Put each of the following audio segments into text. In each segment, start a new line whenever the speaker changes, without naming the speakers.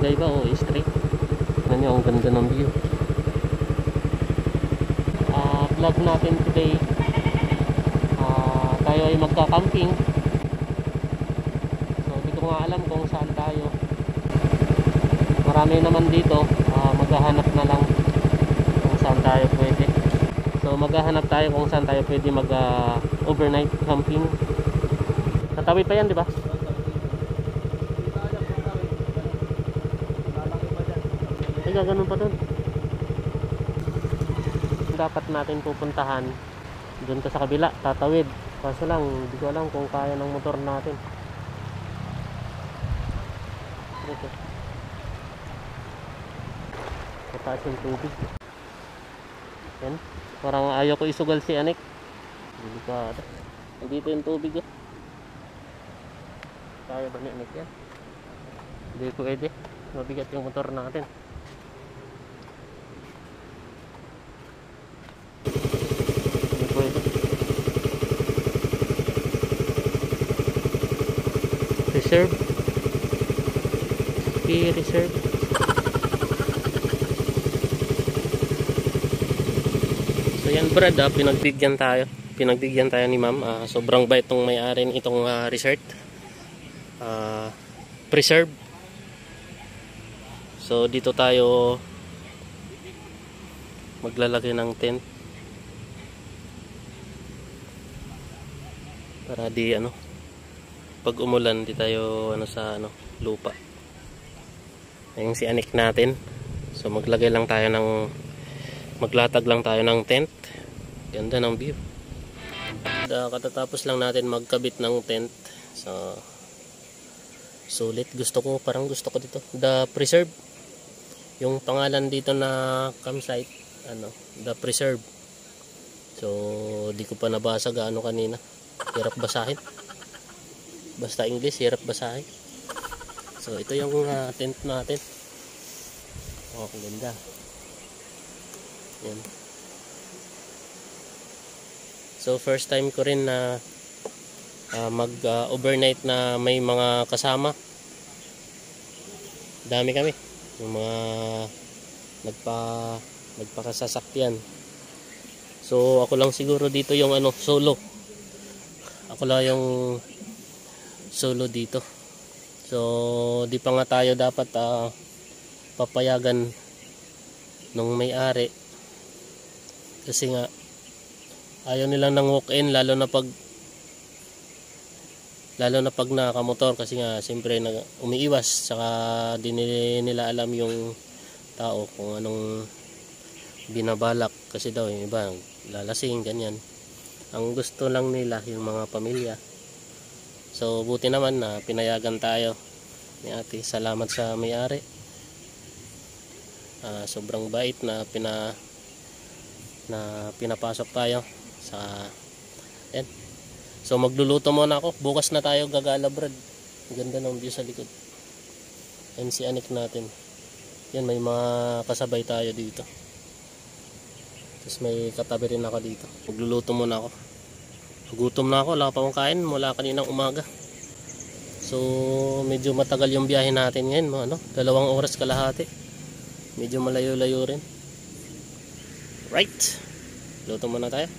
magkaiba o straight. Tignan nyo, ang ganda ng view. Vlog natin today, tayo ay magka-camping. So hindi ko nga alam kung saan tayo. Marami naman dito, maghahanap na lang kung saan tayo pwede. So maghahanap tayo kung saan tayo pwede mag overnight camping. Natawid pa yan, di ba? Ay, gaganon pa dun. Dapat natin pupuntahan doon ka sa kabila, tatawid. Kaso lang, hindi ko alam kung kaya ng motor natin. Ito. Mataas yung tubig. Yan. Parang ayaw ko isugal si Anik. Delikado. Nandito yung tubig. Kaya ba ni Anik yan? Hindi pwede. Mabigat yung motor natin. Hindi pwede. Reserve. Ski reserve. So yan Brad, pinagbigyan tayo ni ma'am. Sobrang bait tong may-ari nitong resort. Preserve. So dito tayo maglalagay ng tent para di pag umulan di tayo sa lupa. Ayun si Anik natin. So maglatag lang tayo ng tent. Ganda ng view. Katatapos lang natin magkabit ng tent. So sulit. Parang gusto ko dito. The Preserve. Yung pangalan dito na campsite, The Preserve. So di ko pa nabasa gaano kanina. Hirap basahin. Basta English, hirap basahin. So ito yung tent natin. Oh, ganda. Yan. So first time ko rin na mag overnight na may mga kasama. Dami kami. Yung mga nagpakasasakyan. So ako lang siguro dito yung solo. Ako lang yung solo dito. So di pa nga tayo dapat papayagan nung may-ari. Kasi nga ayaw nilang nang walk-in lalo na pag nakamotor, kasi nga siyempre umiiwas, saka di nila alam yung tao kung anong binabalak, kasi daw yung iba lalasing ganyan. Ang gusto lang nila yung mga pamilya. So buti naman na pinayagan tayo ni ate. Salamat sa may-ari. Sobrang bait na pinapasok tayo sa yan. So magluluto muna ako. Bukas na tayo gagala Brad. Ganda ng view sa likod. Yan si Anik natin. Yan, may mga kasabay tayo dito. Tapos may katabi rin ako dito. Magluluto muna ako. Gutom na ako. Wala pa akong kain mula kaninang umaga. So medyo matagal yung biyahe natin ngayon. 2 oras kalahati. Medyo malayo-layo rin. Right. Luto muna tayo.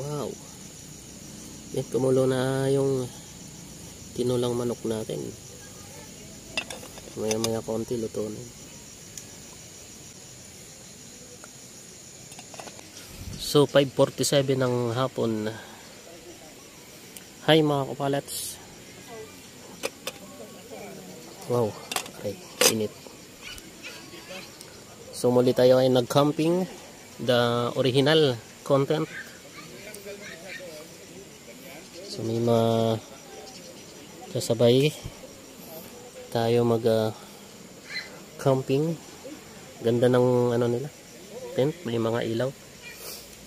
Wow. Yan, kumulo na yung tinulang manok natin. Maya maya konti luto na. So 5:47 ng hapon. Hi mga kapalats. Wow, okay, init. So muli tayo ay nag-camping, the original content. So may kasabay tayo mag camping. Ganda ng ano nila, tent, may mga ilaw.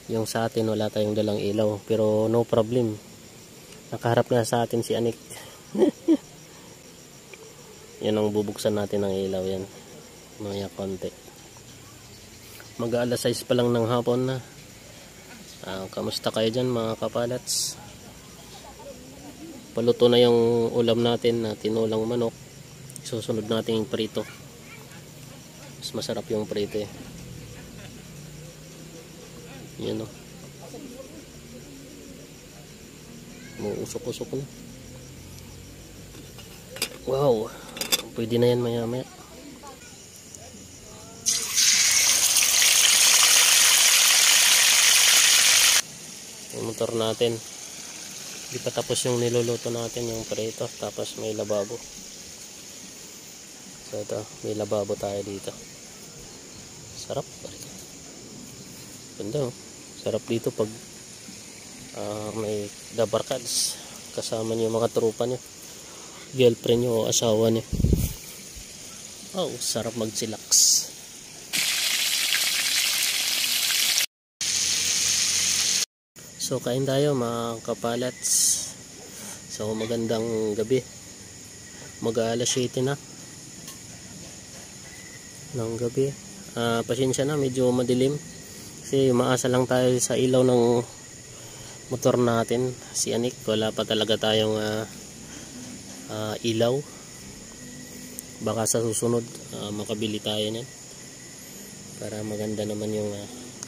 Yung sa atin wala tayong dalang ilaw, pero no problem. Nakaharap nga sa atin si Anik. Yan ang bubuksan natin ng ilaw yan. Maya konti. Mag-alas 6 pa lang ng hapon na. Kamusta kayo dyan mga kapalats? Paluto na yung ulam natin na tinulang manok. Susunod natin yung prito. Mas masarap yung prito eh. Yan o. Muusok-usok na. Wow. Pwede na yan maya-maya. Yung motor natin. Di pa tapos yung niluluto natin, yung prito. Tapos may lababo. So ito, may lababo tayo dito. Sarap. Ganda oh. Sarap dito pag may dabarkads. Kasama niyo mga tropa niyo. Girlfriend niyo o asawa niyo. Oh, sarap mag-chillax. So kain tayo mga kapalats. So magandang gabi. Mag-alas 7 na ng gabi. Pasensya na, medyo madilim kasi maasa lang tayo sa ilaw ng motor natin. Si Anik, wala pa talaga tayong ilaw. Baka sa susunod makabili tayo niyan para maganda naman yung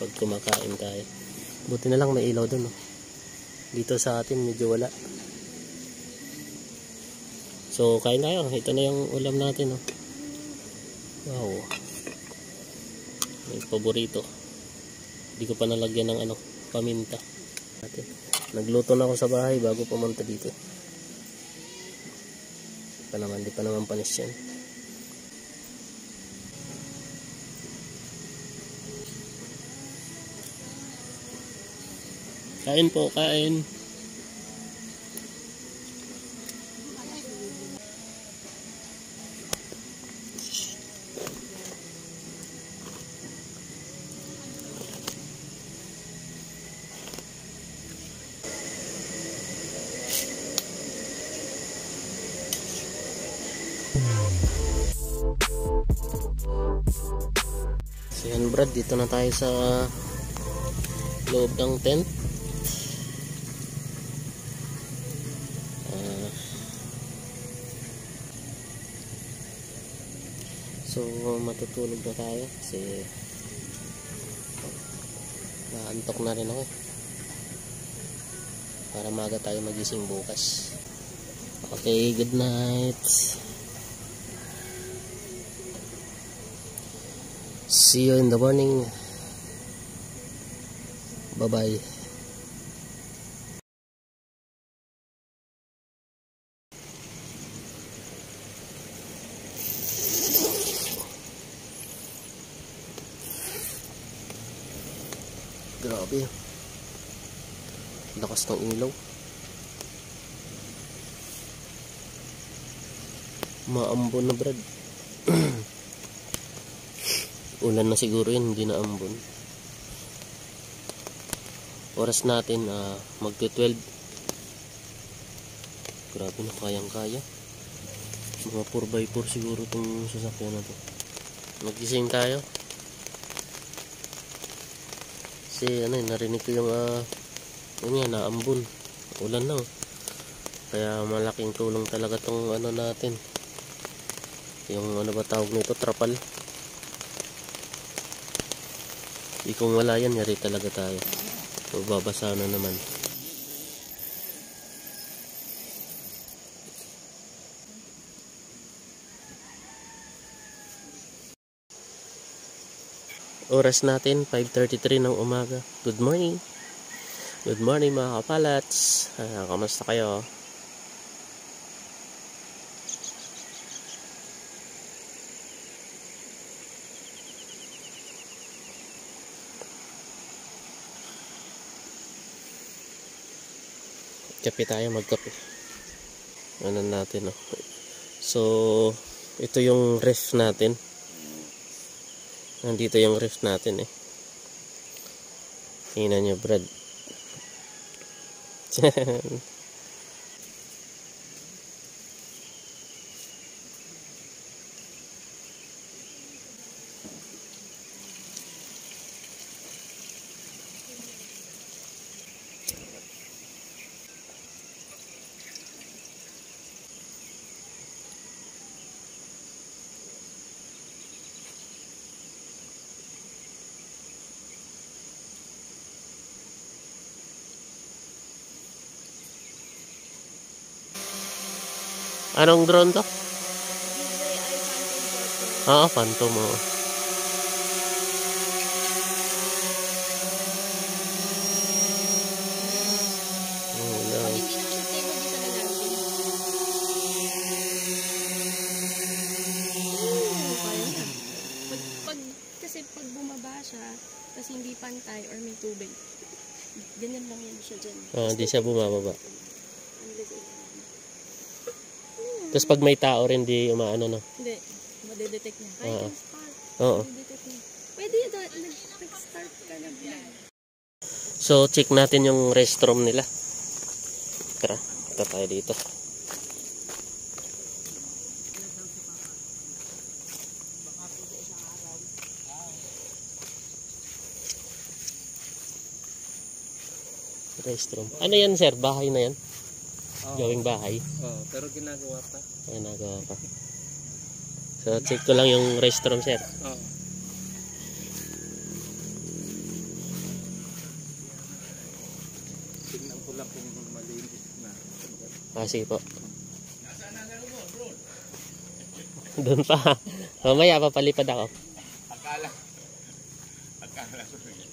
pag kumakain tayo. Buti na lang may ilaw dun, oh. Dito sa atin medyo wala. So kain tayo. Ito na yung ulam natin, oh. Wow, may paborito. Hindi ko pa nalagyan ng paminta. Nagluto na ako sa bahay bago pumunta dito. Di pa naman panis yan. Kain po, kain. So yan Brad, dito na tayo sa loob ng tent. So matutulog na tayo kasi naantok na rin ako para maaga tayo magising bukas. Okay, good night. See you in the morning. Bye-bye. Grabe. Lakas ng ilaw. Maambon na Brad. Ulan na siguro yun, hindi na ambon. Oras natin magto-12. Grabe na, kayang-kaya. Mga 4x4 siguro itong sasakyan na to. Magising tayo. Kasi narinig ko yung yun yan, naambon. Ulan na. Kaya malaking tulong talaga tong natin. Yung ba tawag nito, trapal. Kung wala yan, yari talaga tayo. Babasa na naman. Oras natin 5:33 ng umaga. Good morning. Good morning mga kapalats. Kamusta kayo? Kape tayo, magkape. Ano natin, oh. So, ito yung ref natin. Nandito yung ref natin, eh. Tingnan nyo, Brad. Anong drone to? Phantom, oh.
Kasi pag bumaba siya, kasi hindi pantay or may tubig, ganyan lang yan siya dyan.
Hindi siya bumababa. Tapos pag may tao rin, di umaano, no?
Hindi, madedetect niya. Kahit yung spark, madedetect niya. Pwede yun, nag-start ka na vlog.
So, check natin yung restroom nila. Tara, ito tayo dito. Restroom. Ano yan, sir? Bahay na yan? Gawing bahay?
Pero ginagawa pa.
Ginagawa pa. So, check ko lang yung restroom, sir.
Tingnan ko lang kung malinis na.
Sige po. Doon pa. Mamaya papalipad ako.
Akala.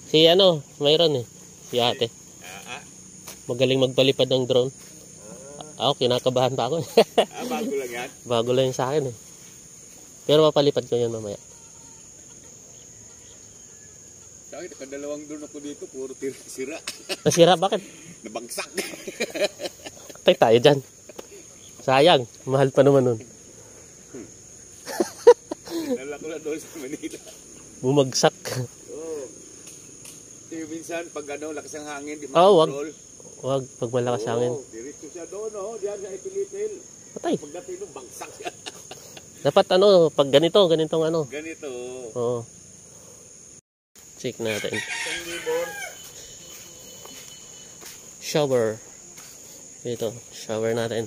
Si mayroon eh. Si ate. Magaling magpalipad ng drone. Ako, kinakabahan pa ako.
Bago lang yan?
Bago lang yun sa akin, eh. Pero mapalipad ko yun mamaya.
Sa akin, nakadalawang drone ako dito, puro sira.
Nasira? Bakit?
Nabagsak.
Patay tayo dyan. Sayang. Mahal pa naman nun.
Nalak na doon sa Manila.
Bumagsak.
Minsan, pag lakas ang hangin, di
wag.
ma-control.
Wag, pag malakas hangin.
Diretso siya doon, diyan sa Ipilipil.
Patay.
Pagdating nung bagsak siya.
Dapat pag ganitong
Ganito.
Oo. Check natin. Shower. Ito, shower natin.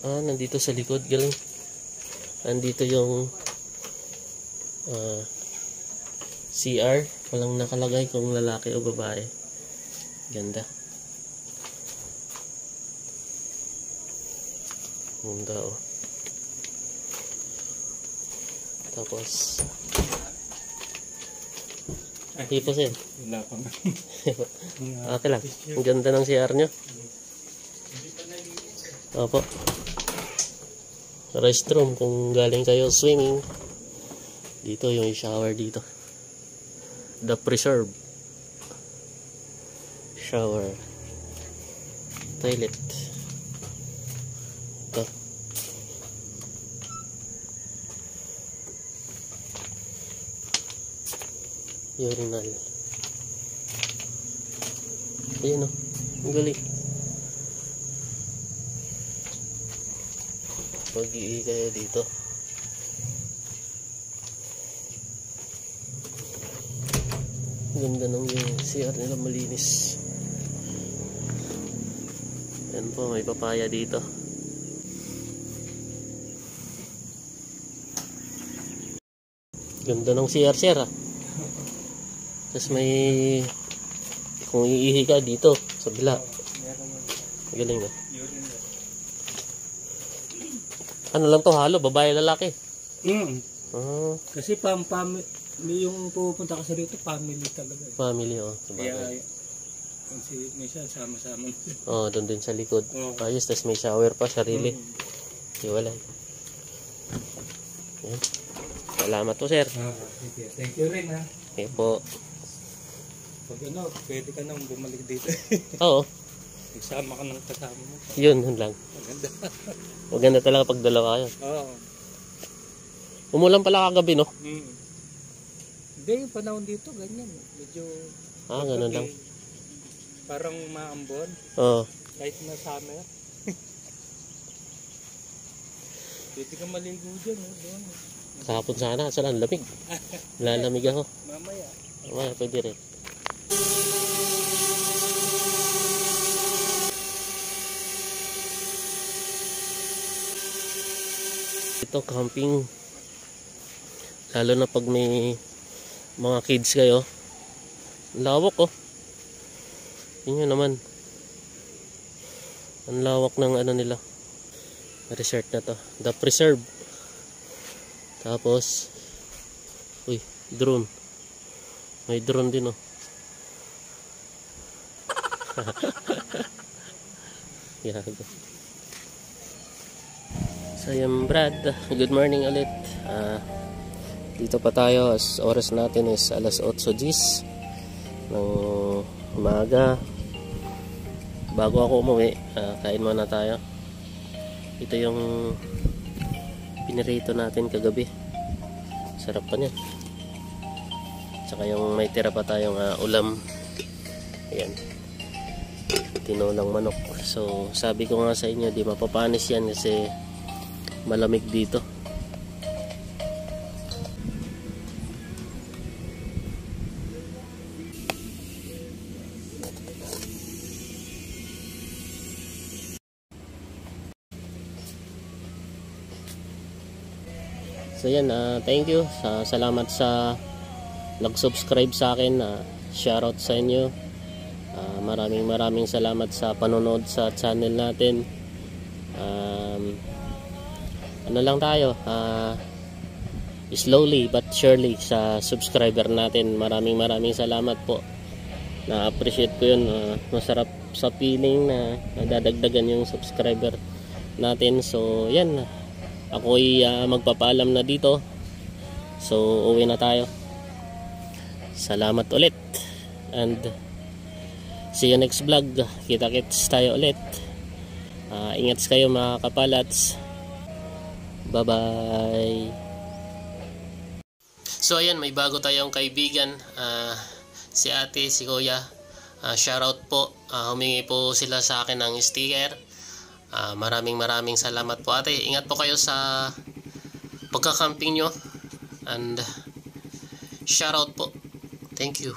Nandito sa likod, galing. Nandito yung CR. Walang nakalagay kung lalaki o babae. Ganda. Ganda, oh. Tapos hipos yun.
Wala pang.
Okay lang. Ang ganda ng CR nyo. Opo. Restroom kung galing kayo swimming. Dito yung shower dito. The Preserve. Shower. Toilet. Ito. Urinal. Ayan, oh. Ang galing. Mag-iwi kayo dito. Ganda ng yung CR nila, malinis. Yan po, may papaya dito. Ganda ng CR, sir, ah. Tapos may, kung iihi ka dito, sa bila. Galing na. Ano lang to, halo, babae, lalaki. Ah,
Kasi yung pupunta kasi rito, family talaga.
family, oh.
Kaya, kasi minsan sama-sama.
Oh, doon din sa likod.
Oo.
Ayos, tapos may shower pa, sarili. Iwalay. Yan. Salamat po, sir.
Sige. Thank you rin, ha.
Okay po.
Pag pwede ka nang bumalik dito.
Oo,
Nagsama ka ng kasama mo.
yun lang.
Maganda.
Maganda talaga pag dalawa kayo.
Oo.
Umulan pala kagabi, no?
Hindi, yung panahon dito, ganyan. Medyo...
Ah, ganun lang.
Parang maambon.
Oo.
Kahit na summer. Pwede ka maligo dyan, doon.
Kahapon sana, saan ang lamig. Lalamig ako.
Mamaya.
Mamaya, pwede rin. Ito, camping. Lalo na pag may mga kids kayo. Ang lawak, oh. Yun yun naman. Ang lawak ng ano nila. Resort na to. The Preserve. Tapos, uy, drone. May drone din, oh. Yago. So yan, Brad, good morning ulit. Dito pa tayo. Oras natin is alas 8:10 ng umaga. Bago ako umuwi, kain muna tayo. Ito yung pinirito natin kagabi. Sarap pa niya. Tsaka yung may tira pa tayong ulam. Ayan, tinolang manok. So sabi ko nga sa inyo, di mapapanis yan kasi malamig dito. So yan, thank you. Salamat sa nag-subscribe sa akin. Shoutout sa inyo. Maraming salamat sa panonood sa channel natin. Ano lang tayo, slowly but surely sa subscriber natin. Maraming salamat po. Na-appreciate ko yun. Masarap sa feeling na nadadagdagan yung subscriber natin. So yan, ako'y magpapaalam na dito. So uwi na tayo. Salamat ulit. And see you next vlog. Kita-kits tayo ulit. Ingat kayo mga kapalats. Bye bye. So ayan, may bago tayong kaibigan. Si ate, si kuya. Shoutout po. Humingi po sila sa akin ng sticker. Maraming salamat po ate. Ingat po kayo sa pagka-camping nyo. And shoutout po. Thank you.